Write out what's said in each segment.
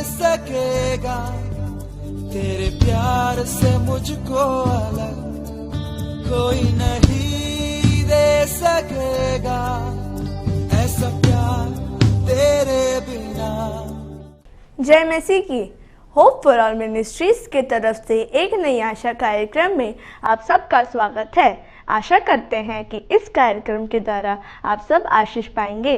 सकेगा तेरे प्यार से मुझको अलग कोई नहीं दे सकेगा ऐसा प्यार तेरे बिना। जय मसीह की। होप फॉर ऑल मिनिस्ट्रीज के तरफ से एक नई आशा कार्यक्रम में आप सबका स्वागत है। आशा करते हैं कि इस कार्यक्रम के द्वारा आप सब आशीष पाएंगे।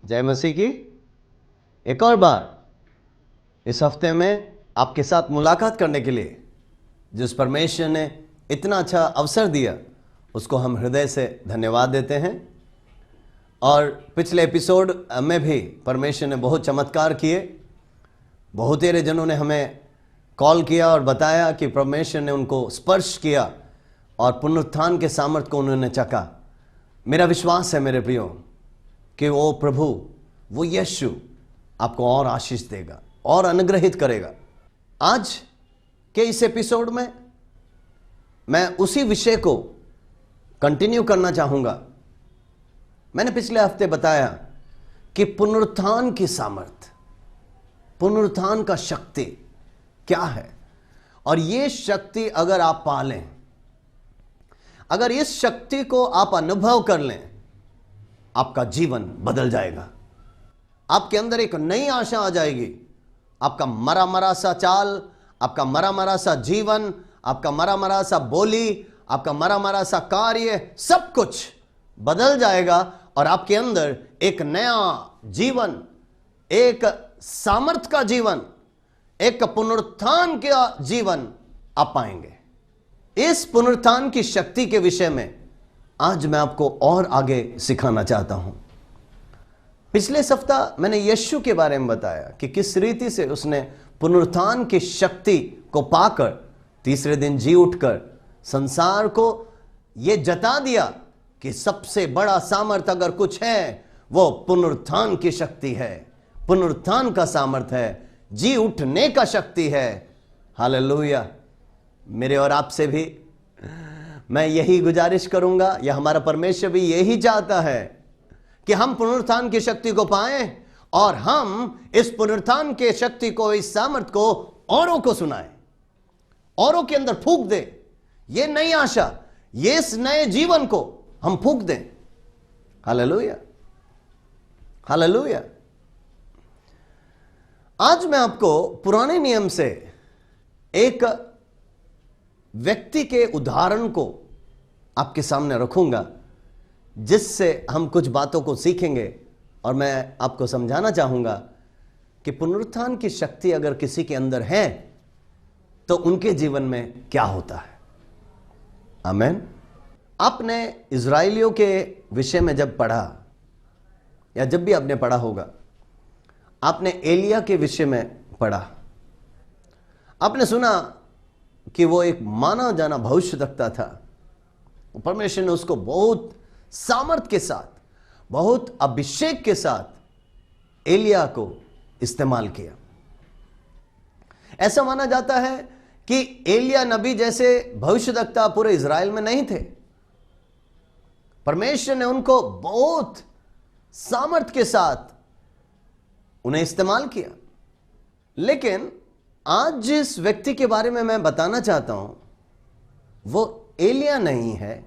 जय मसीह की। एक और बार इस हफ्ते में आपके साथ मुलाकात करने के लिए जिस परमेश्वर ने इतना अच्छा अवसर दिया उसको हम हृदय से धन्यवाद देते हैं। और पिछले एपिसोड में भी परमेश्वर ने बहुत चमत्कार किए। बहुत सारे जनों ने हमें कॉल किया और बताया कि परमेश्वर ने उनको स्पर्श किया और पुनरुत्थान के सामर्थ्य को उन्होंने चखा। मेरा विश्वास है मेरे प्रियो कि वो प्रभु, वो यीशु आपको और आशीष देगा और अनुग्रहित करेगा। आज के इस एपिसोड में मैं उसी विषय को कंटिन्यू करना चाहूंगा। मैंने पिछले हफ्ते बताया कि पुनरुत्थान की सामर्थ, पुनरुत्थान का शक्ति क्या है, और ये शक्ति अगर आप पा लें, अगर इस शक्ति को आप अनुभव कर लें, आपका जीवन बदल जाएगा। आपके अंदर एक नई आशा आ जाएगी। आपका मरा मरा सा चाल, आपका मरा मरा सा जीवन, आपका मरा मरा सा बोली, आपका मरा मरा सा कार्य, सब कुछ बदल जाएगा और आपके अंदर एक नया जीवन, एक सामर्थ का जीवन, एक पुनरुत्थान का जीवन आप पाएंगे। इस पुनरुत्थान की शक्ति के विषय में आज मैं आपको और आगे सिखाना चाहता हूं। पिछले सप्ताह मैंने यीशु के बारे में बताया कि किस रीति से उसने पुनरुत्थान की शक्ति को पाकर तीसरे दिन जी उठकर संसार को यह जता दिया कि सबसे बड़ा सामर्थ अगर कुछ है वो पुनरुत्थान की शक्ति है, पुनरुत्थान का सामर्थ्य है, जी उठने का शक्ति है। हालेलुया। मेरे और आपसे भी मैं यही गुजारिश करूंगा, या हमारा परमेश्वर भी यही चाहता है कि हम पुनरुत्थान की शक्ति को पाएं और हम इस पुनरुत्थान के शक्ति को, इस सामर्थ को औरों को सुनाएं, औरों के अंदर फूंक दें। ये नई आशा, ये इस नए जीवन को हम फूंक दें। Hallelujah, hallelujah. आज मैं आपको पुराने नियम से एक व्यक्ति के उदाहरण को आपके सामने रखूंगा, जिससे हम कुछ बातों को सीखेंगे और मैं आपको समझाना चाहूंगा कि पुनरुत्थान की शक्ति अगर किसी के अंदर है तो उनके जीवन में क्या होता है। आमीन। आपने इजराइलियों के विषय में जब पढ़ा, या जब भी आपने पढ़ा होगा, आपने एलिया के विषय में पढ़ा। आपने सुना कि वो एक माना जाना भविष्यवक्ता था। परमेश्वर ने उसको बहुत सामर्थ के साथ, बहुत अभिषेक के साथ एलिया को इस्तेमाल किया। ऐसा माना जाता है कि एलिया नबी जैसे भविष्यवक्ता पूरे इज़राइल में नहीं थे। परमेश्वर ने उनको बहुत सामर्थ के साथ उन्हें इस्तेमाल किया। लेकिन आज जिस व्यक्ति के बारे में मैं बताना चाहता हूं वो एलिया नहीं है।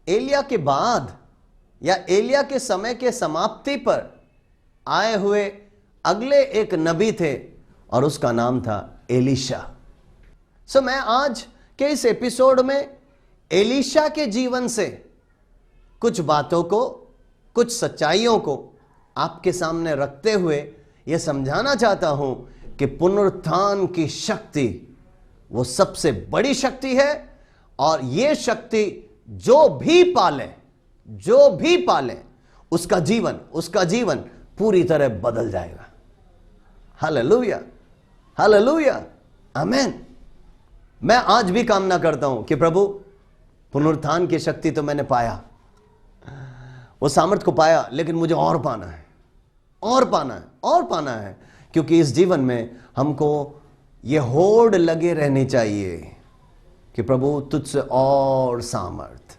एलिया के बाद या एलिया के समय के समाप्ति पर आए हुए अगले एक नबी थे और उसका नाम था एलीशा। मैं आज के इस एपिसोड में एलीशा के जीवन से कुछ बातों को, कुछ सच्चाइयों को आपके सामने रखते हुए यह समझाना चाहता हूं कि पुनरुत्थान की शक्ति वो सबसे बड़ी शक्ति है, और ये शक्ति जो भी पाले उसका जीवन पूरी तरह बदल जाएगा। हालेलुया, हालेलुया, आमीन। मैं आज भी कामना करता हूं कि प्रभु, पुनरुत्थान की शक्ति तो मैंने पाया, वो सामर्थ को पाया, लेकिन मुझे और पाना है, और पाना है, और पाना है, क्योंकि इस जीवन में हमको ये होड़ लगे रहनी चाहिए कि प्रभु तुझसे और सामर्थ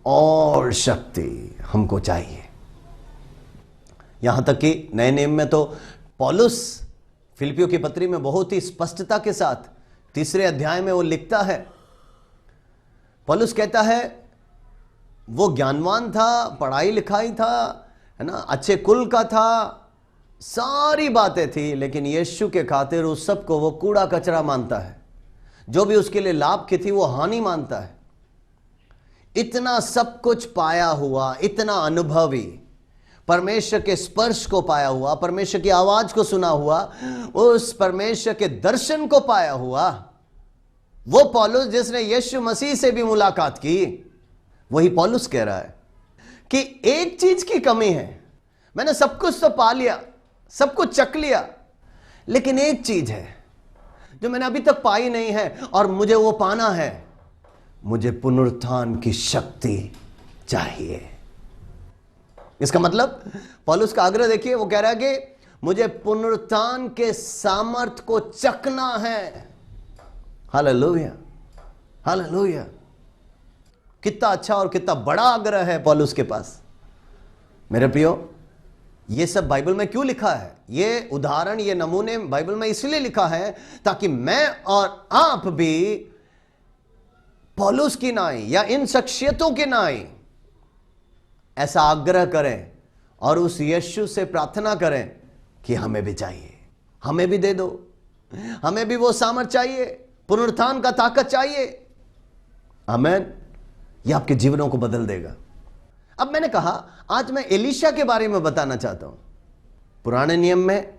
और शक्ति हमको चाहिए। यहां तक कि नए नियम में तो पौलुस फिलिपियों की पत्री में बहुत ही स्पष्टता के साथ 3 अध्याय में वो लिखता है। पौलुस कहता है वो ज्ञानवान था, पढ़ाई लिखाई था, है ना, अच्छे कुल का था, सारी बातें थी, लेकिन यीशु के खातिर उस सब को वो कूड़ा कचरा मानता है। जो भी उसके लिए लाभ की थी वो हानि मानता है। इतना सब कुछ पाया हुआ, इतना अनुभवी, परमेश्वर के स्पर्श को पाया हुआ, परमेश्वर की आवाज को सुना हुआ, उस परमेश्वर के दर्शन को पाया हुआ, वो पौलुस जिसने यीशु मसीह से भी मुलाकात की, वही पौलुस कह रहा है कि एक चीज की कमी है। मैंने सब कुछ तो पा लिया, सब कुछ चख लिया, लेकिन एक चीज है जो मैंने अभी तक पाई नहीं है और मुझे वो पाना है। मुझे पुनरुत्थान की शक्ति चाहिए। इसका मतलब पौलुस का आग्रह देखिए, वो कह रहा है कि मुझे पुनरुत्थान के सामर्थ्य को चखना है। Hallelujah, hallelujah. कितना अच्छा और कितना बड़ा आग्रह है पौलुस के पास। मेरे प्रियो, ये सब बाइबल में क्यों लिखा है? ये उदाहरण, ये नमूने बाइबल में इसलिए लिखा है ताकि मैं और आप भी पौलुस की नाई या इन शख्सियतों की नाई ऐसा आग्रह करें और उस यीशु से प्रार्थना करें कि हमें भी चाहिए, हमें भी दे दो, हमें भी वो सामर्थ चाहिए, पुनरुत्थान का ताकत चाहिए। आमीन। यह आपके जीवनों को बदल देगा। अब मैंने कहा आज मैं एलीशा के बारे में बताना चाहता हूं। पुराने नियम में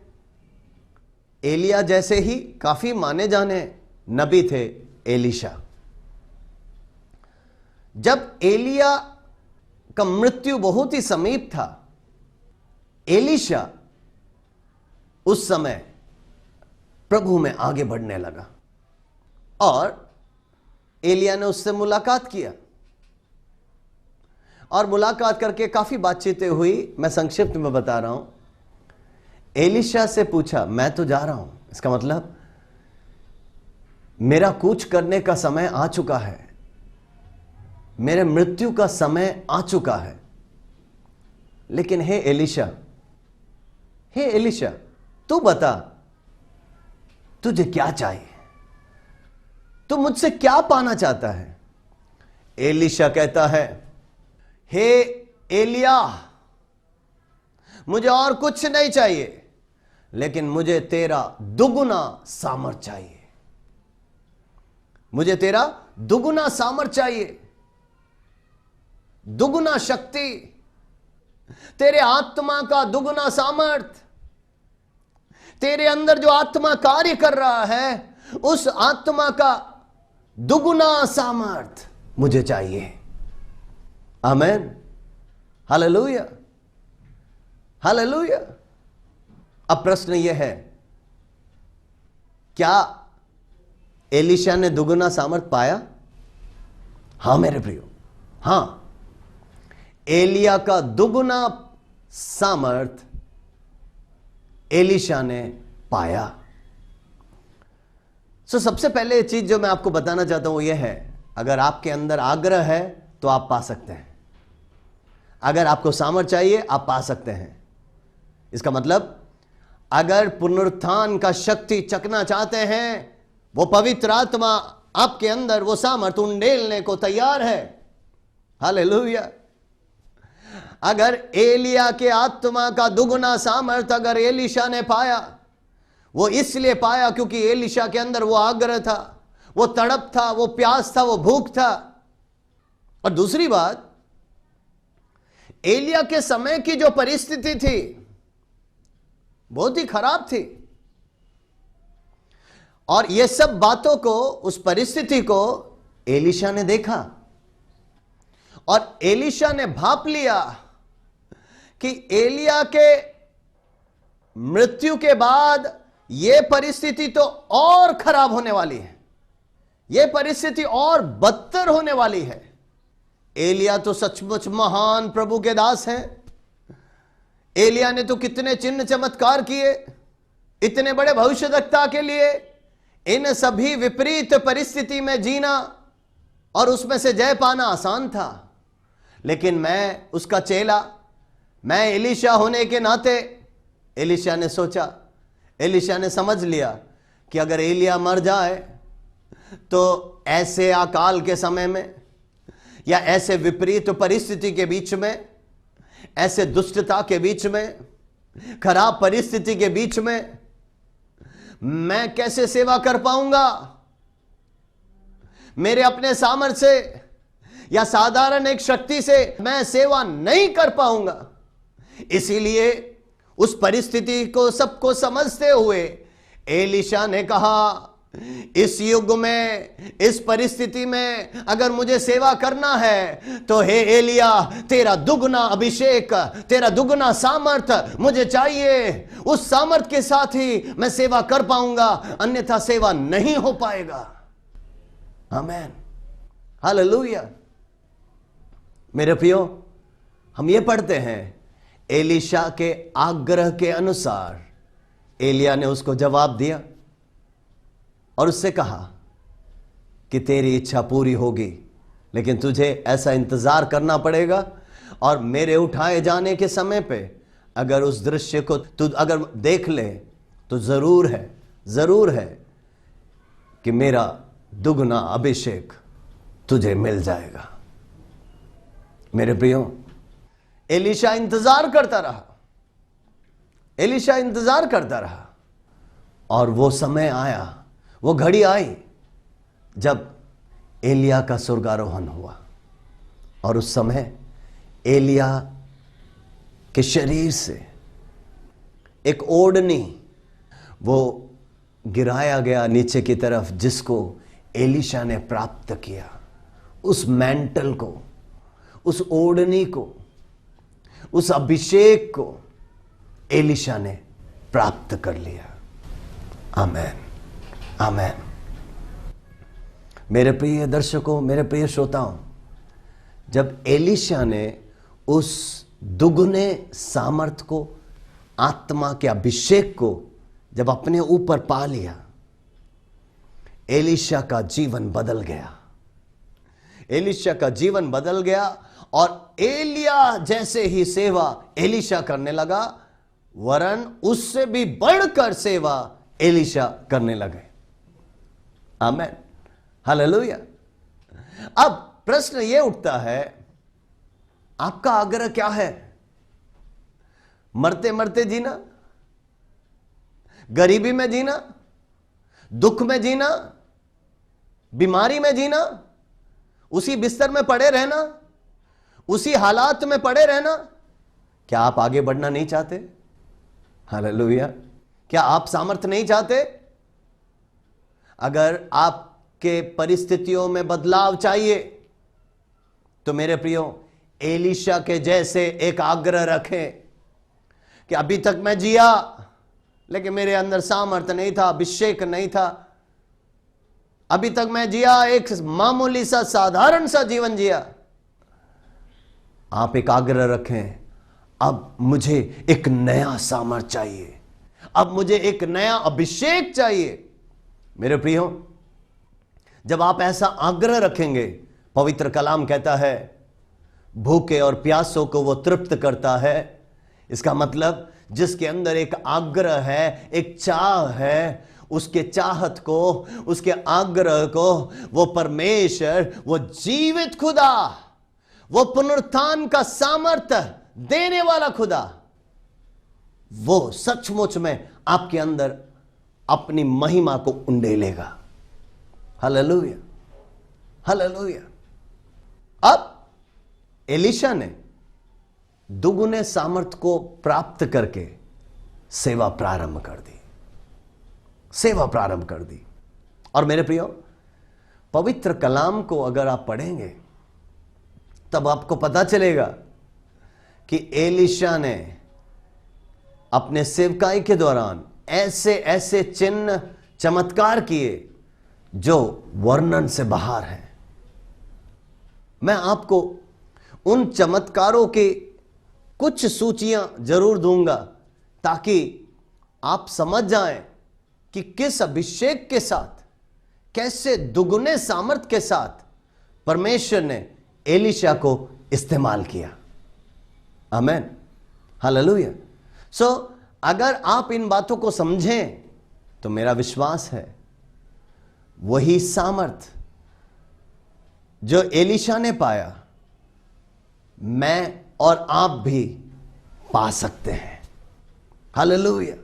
एलिया जैसे ही काफी माने जाने नबी थे एलीशा। जब एलिया का मृत्यु बहुत ही समीप था, एलीशा उस समय प्रभु में आगे बढ़ने लगा और एलिया ने उससे मुलाकात किया और मुलाकात करके काफी बातचीतें हुई। मैं संक्षिप्त में बता रहा हूं। एलीशा से पूछा, मैं तो जा रहा हूं, इसका मतलब मेरा कूच करने का समय आ चुका है, मेरे मृत्यु का समय आ चुका है। लेकिन हे एलीशा, तू बता, तुझे क्या चाहिए? तू मुझसे क्या पाना चाहता है? एलीशा कहता है, हे एलिया, मुझे और कुछ नहीं चाहिए, लेकिन मुझे तेरा दुगुना सामर्थ चाहिए। मुझे तेरा दुगुना सामर्थ चाहिए, दुगुना शक्ति, तेरे आत्मा का दुगुना सामर्थ। तेरे अंदर जो आत्मा कार्य कर रहा है, उस आत्मा का दुगुना सामर्थ मुझे चाहिए। आमीन। Hallelujah, hallelujah. अब प्रश्न यह है, क्या एलीशा ने दुगुना सामर्थ पाया? हां मेरे प्रियो, हां। एलिया का दुगुना सामर्थ एलीशा ने पाया। सबसे पहले चीज जो मैं आपको बताना चाहता हूं यह है, अगर आपके अंदर आग्रह है तो आप पा सकते हैं। अगर आपको सामर्थ चाहिए, आप पा सकते हैं। इसका मतलब अगर पुनरुत्थान का शक्ति चखना चाहते हैं, वो पवित्र आत्मा आपके अंदर वो सामर्थ उंडेलने को तैयार है। हालेलुया। अगर एलिया के आत्मा का दुगुना सामर्थ अगर एलीशा ने पाया, वो इसलिए पाया क्योंकि एलीशा के अंदर वो आग्रह था, वो तड़प था, वो प्यास था, वो भूख था। और दूसरी बात, एलिया के समय की जो परिस्थिति थी बहुत ही खराब थी, और ये सब बातों को, उस परिस्थिति को एलीशा ने देखा और एलीशा ने भाप लिया कि एलिया के मृत्यु के बाद यह परिस्थिति तो और खराब होने वाली है, यह परिस्थिति और बदतर होने वाली है। एलिया तो सचमुच महान प्रभु के दास हैं। एलिया ने तो कितने चिन्ह चमत्कार किए, इतने बड़े भविष्यद्वक्ता के लिए इन सभी विपरीत परिस्थिति में जीना और उसमें से जय पाना आसान था। लेकिन मैं उसका चेला, मैं एलीशा होने के नाते, एलीशा ने सोचा, एलीशा ने समझ लिया कि अगर एलिया मर जाए तो ऐसे अकाल के समय में या ऐसे विपरीत परिस्थिति के बीच में, ऐसे दुष्टता के बीच में, खराब परिस्थिति के बीच में मैं कैसे सेवा कर पाऊंगा? मेरे अपने सामर्थ्य से या साधारण एक शक्ति से मैं सेवा नहीं कर पाऊंगा। इसीलिए उस परिस्थिति को सबको समझते हुए एलीशा ने कहा, इस युग में, इस परिस्थिति में अगर मुझे सेवा करना है तो हे एलिया, तेरा दुगना अभिषेक, तेरा दुगना सामर्थ मुझे चाहिए। उस सामर्थ के साथ ही मैं सेवा कर पाऊंगा, अन्यथा सेवा नहीं हो पाएगा। आमीन, हालेलुया। मेरे प्रियो, हम ये पढ़ते हैं, एलीशा के आग्रह के अनुसार एलिया ने उसको जवाब दिया और उससे कहा कि तेरी इच्छा पूरी होगी, लेकिन तुझे ऐसा इंतजार करना पड़ेगा। और मेरे उठाए जाने के समय पे अगर उस दृश्य को तू अगर देख ले तो जरूर है कि मेरा दुगना अभिषेक तुझे मिल जाएगा। मेरे प्रियो, एलीशा इंतजार करता रहा और वो समय आया, वो घड़ी आई जब एलिया का स्वर्गारोहण हुआ। और उस समय एलिया के शरीर से एक ओढ़नी वो गिराया गया नीचे की तरफ, जिसको एलीशा ने प्राप्त किया। उस मैंटल को, उस ओढ़नी को, उस अभिषेक को एलीशा ने प्राप्त कर लिया। आमीन, आमीन। मेरे प्रिय दर्शकों, मेरे प्रिय श्रोताओं, जब एलीशा ने उस दुगने सामर्थ को, आत्मा के अभिषेक को जब अपने ऊपर पा लिया, एलीशा का जीवन बदल गया। एलीशा का जीवन बदल गया और एलिया जैसे ही सेवा एलीशा करने लगा, वरन उससे भी बढ़कर सेवा एलीशा करने लगे। आमीन, हालेलुया। अब प्रश्न यह उठता है, आपका आग्रह क्या है? मरते मरते जीना, गरीबी में जीना, दुख में जीना, बीमारी में जीना, उसी बिस्तर में पड़े रहना, उसी हालात में पड़े रहना? क्या आप आगे बढ़ना नहीं चाहते? हालेलुया। क्या आप सामर्थ्य नहीं चाहते? अगर आपके परिस्थितियों में बदलाव चाहिए तो मेरे प्रियो, एलीशा के जैसे एक आग्रह रखें कि अभी तक मैं जिया लेकिन मेरे अंदर सामर्थ्य नहीं था, अभिषेक नहीं था। अभी तक मैं जिया, एक मामूली सा साधारण सा जीवन जिया। आप एक आग्रह रखें, अब मुझे एक नया सामर्थ चाहिए, अब मुझे एक नया अभिषेक चाहिए। मेरे प्रियो, जब आप ऐसा आग्रह रखेंगे, पवित्र कलाम कहता है भूखे और प्यासों को वो तृप्त करता है। इसका मतलब जिसके अंदर एक आग्रह है, एक चाह है, उसके चाहत को, उसके आग्रह को वो परमेश्वर, वो जीवित खुदा, वो पुनरुत्थान का सामर्थ्य देने वाला खुदा, वो सचमुच में आपके अंदर अपनी महिमा को उंडेलेगा। Hallelujah, hallelujah. अब एलीशा ने दुगुने सामर्थ को प्राप्त करके सेवा प्रारंभ कर दी, सेवा प्रारंभ कर दी। और मेरे प्रियो, पवित्र कलाम को अगर आप पढ़ेंगे तब आपको पता चलेगा कि एलीशा ने अपने सेवकाई के दौरान ऐसे ऐसे चिन्ह चमत्कार किए जो वर्णन से बाहर हैं। मैं आपको उन चमत्कारों की कुछ सूचियां जरूर दूंगा ताकि आप समझ जाएं कि किस अभिषेक के साथ, कैसे दुगुने सामर्थ के साथ परमेश्वर ने एलीशा को इस्तेमाल किया। आमीन, हालेलुया। सो अगर आप इन बातों को समझें तो मेरा विश्वास है वही सामर्थ जो एलीशा ने पाया, मैं और आप भी पा सकते हैं। हालेलुया।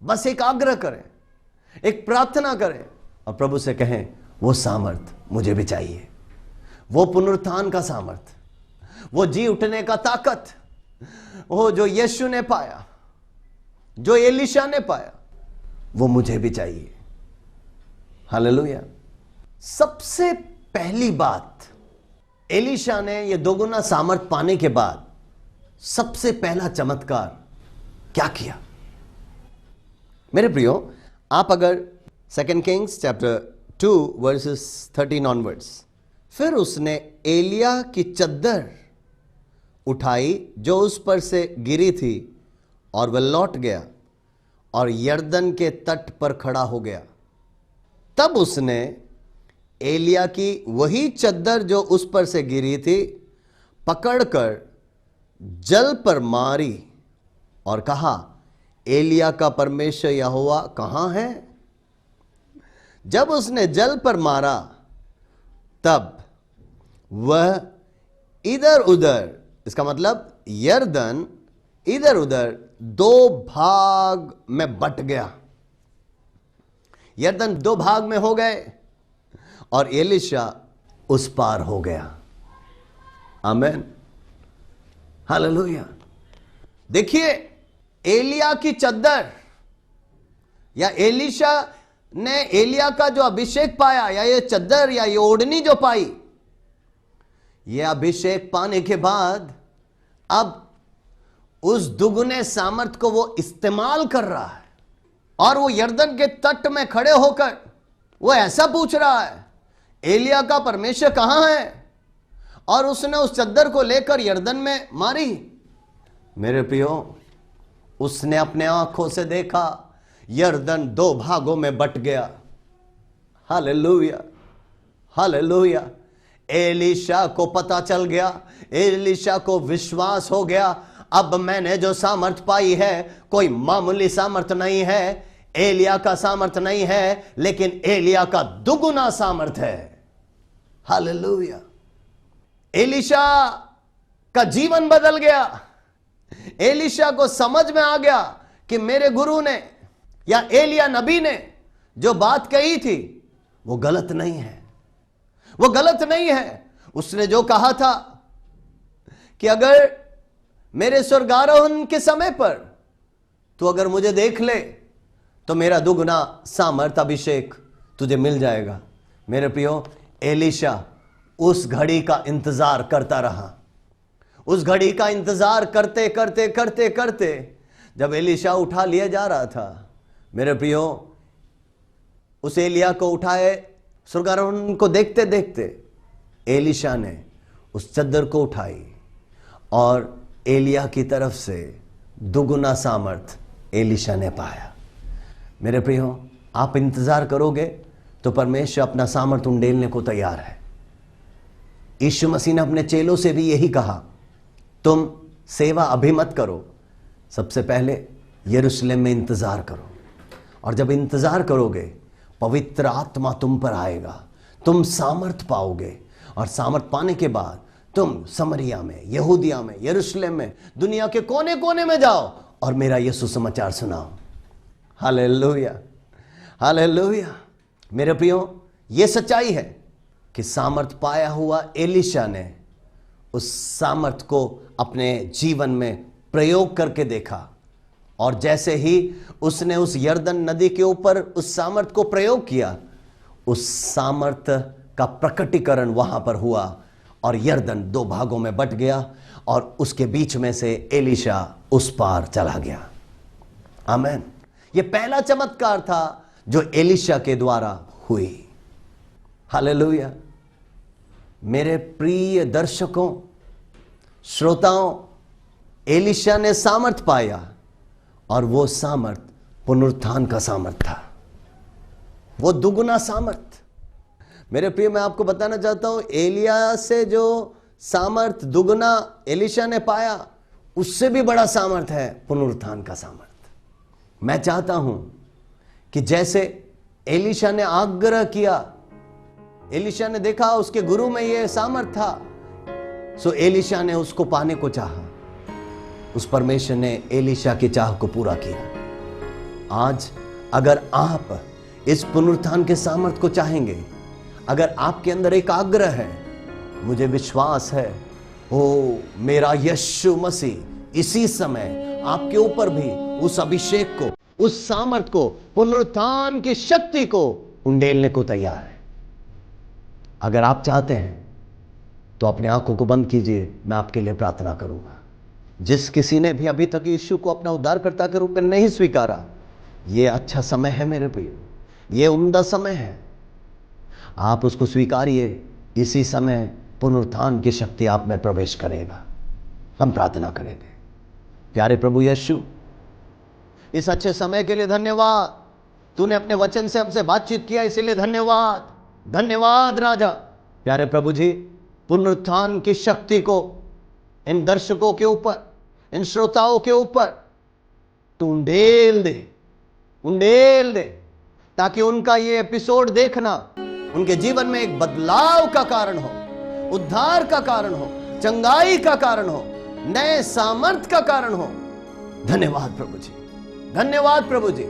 बस एक आग्रह करें, एक प्रार्थना करें और प्रभु से कहें, वो सामर्थ मुझे भी चाहिए, वो पुनरुत्थान का सामर्थ, वो जी उठने का ताकत, वो जो यीशु ने पाया, जो एलीशा ने पाया, वो मुझे भी चाहिए। हालेलुया। सबसे पहली बात, एलीशा ने ये दोगुना सामर्थ पाने के बाद सबसे पहला चमत्कार क्या किया? मेरे प्रियो, आप अगर 2 किंग्स चैप्टर 2 वर्सेस 13 ऑनवर्ड्स, फिर उसने एलिया की चद्दर उठाई जो उस पर से गिरी थी, और वह लौट गया और यरदन के तट पर खड़ा हो गया। तब उसने एलिया की वही चद्दर जो उस पर से गिरी थी पकड़कर जल पर मारी और कहा, एलिया का परमेश्वर यहोवा कहां है? जब उसने जल पर मारा तब वह इधर उधर, इसका मतलब यरदन इधर उधर 2 भाग में बट गया। यरदन 2 भाग में हो गए और एलीशा उस पार हो गया। आमीन, हालेलुया। देखिए, एलिया की चद्दर या एलीशा ने एलिया का जो अभिषेक पाया, या ये चद्दर या ये ओढ़नी जो पाई, ये अभिषेक पाने के बाद अब उस दुगने सामर्थ को वो इस्तेमाल कर रहा है, और वो यरदन के तट में खड़े होकर वो ऐसा पूछ रहा है, एलिया का परमेश्वर कहां है? और उसने उस चद्दर को लेकर यरदन में मारी। मेरे प्रियो, उसने अपने आंखों से देखा यरदन 2 भागों में बट गया। Hallelujah, hallelujah. एलीशा को पता चल गया, एलीशा को विश्वास हो गया, अब मैंने जो सामर्थ पाई है कोई मामूली सामर्थ नहीं है, एलिया का सामर्थ नहीं है, लेकिन एलिया का दुगुना सामर्थ है। हालेलुया। एलीशा का जीवन बदल गया। एलीशा को समझ में आ गया कि मेरे गुरु ने या एलिया नबी ने जो बात कही थी वो गलत नहीं है, वो गलत नहीं है। उसने जो कहा था कि अगर मेरे स्वर्गारोहण के समय पर तू अगर मुझे देख ले तो मेरा दुगुना सामर्थ अभिषेक तुझे मिल जाएगा। मेरे प्रियो, एलीशा उस घड़ी का इंतजार करता रहा। उस घड़ी का इंतजार करते करते करते करते जब एलीशा उठा लिया जा रहा था, मेरे प्रियो, उस एलिया को उठाए स्वर्गारोहण को देखते देखते एलीशा ने उस चद्दर को उठाई और एलिया की तरफ से दुगुना सामर्थ एलीशा ने पाया। मेरे प्रियो, आप इंतजार करोगे तो परमेश्वर अपना सामर्थ उंडेलने को तैयार है। यीशु मसीह ने अपने चेलों से भी यही कहा, तुम सेवा अभी मत करो, सबसे पहले यरूशलेम में इंतजार करो, और जब इंतजार करोगे पवित्र आत्मा तुम पर आएगा, तुम सामर्थ पाओगे, और सामर्थ पाने के बाद तुम समरिया में, यहूदिया में, यरूशलेम में, दुनिया के कोने कोने में जाओ और मेरा यीशु समाचार सुनाओ। Hallelujah, hallelujah. मेरे प्रियो, ये सच्चाई है कि सामर्थ पाया हुआ एलीशा ने उस सामर्थ को अपने जीवन में प्रयोग करके देखा, और जैसे ही उसने उस यरदन नदी के ऊपर उस सामर्थ को प्रयोग किया, उस सामर्थ का प्रकटीकरण वहां पर हुआ और यरदन 2 भागों में बट गया और उसके बीच में से एलीशा उस पार चला गया। आमीन। यह पहला चमत्कार था जो एलीशा के द्वारा हुई। हालेलुया। मेरे प्रिय दर्शकों, श्रोताओं, एलीशा ने सामर्थ पाया और वो सामर्थ पुनरुत्थान का सामर्थ था, वो दुगुना सामर्थ। मेरे प्रिय, मैं आपको बताना चाहता हूं, एलिया से जो सामर्थ दुगुना एलीशा ने पाया, उससे भी बड़ा सामर्थ है पुनरुत्थान का सामर्थ। मैं चाहता हूं कि जैसे एलीशा ने आग्रह किया, एलीशा ने देखा उसके गुरु में यह सामर्थ था, सो एलीशा ने उसको पाने को चाहा। उस परमेश्वर ने एलीशा की चाह को पूरा किया। आज अगर आप इस पुनरुत्थान के सामर्थ को चाहेंगे, अगर आपके अंदर एक आग्रह है, मुझे विश्वास है ओ मेरा यीशु मसीह इसी समय आपके ऊपर भी उस अभिषेक को, उस सामर्थ को, पुनरुत्थान की शक्ति को उंडेलने को तैयार है। अगर आप चाहते हैं तो अपने आंखों को बंद कीजिए, मैं आपके लिए प्रार्थना करूंगा। जिस किसी ने भी अभी तक यीशु को अपना उद्धारकर्ता के रूप में नहीं स्वीकारा, यह अच्छा समय है मेरे प्रिय, यह उम्दा समय है। आप उसको स्वीकारिए, इसी समय पुनरुत्थान की शक्ति आप में प्रवेश करेगा। हम प्रार्थना करेंगे। प्यारे प्रभु यीशु, इस अच्छे समय के लिए धन्यवाद। तूने अपने वचन से हमसे बातचीत किया, इसीलिए धन्यवाद। धन्यवाद राजा। प्यारे प्रभु जी, पुनरुत्थान की शक्ति को इन दर्शकों के ऊपर, इन श्रोताओं के ऊपर तू उंडेल दे, ताकि उनका ये एपिसोड देखना उनके जीवन में एक बदलाव का कारण हो, उद्धार का कारण हो, चंगाई का कारण हो, नए सामर्थ का कारण हो। धन्यवाद प्रभु जी, धन्यवाद प्रभु जी।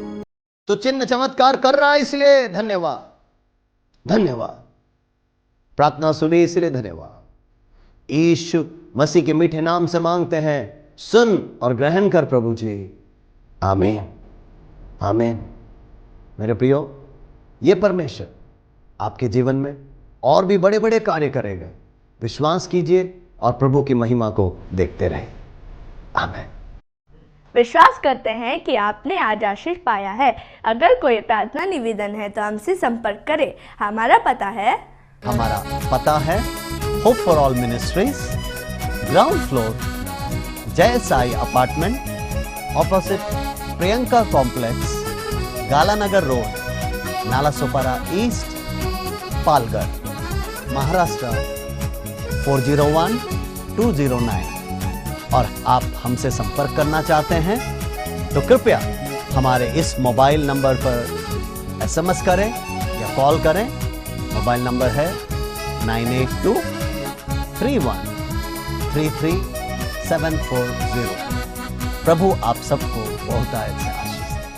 तो चिन्ह चमत्कार कर रहा है, इसलिए धन्यवाद, धन्यवाद। प्रार्थना सुनी, इसलिए धन्यवाद। यीशु मसीह के मीठे नाम से मांगते हैं, सुन और ग्रहण कर प्रभु जी। आमीन, आमीन। मेरे प्रियो, ये परमेश्वर आपके जीवन में और भी बड़े बड़े कार्य करेगा। विश्वास कीजिए और प्रभु की महिमा को देखते रहे। आमीन। विश्वास करते हैं कि आपने आज आशीष पाया है। अगर कोई प्रार्थना निवेदन है तो हमसे संपर्क करें। हमारा पता है hope for all ministries, ground floor, Jai Sai apartment, opposite Priyanka complex, Galanagar road, Nalasopara east, Palghar, Maharashtra 401209। और आप हमसे संपर्क करना चाहते हैं तो कृपया हमारे इस मोबाइल नंबर पर एसएमएस करें या कॉल करें। मोबाइल नंबर है 9823133740। प्रभु आप सबको बहुत अच्छा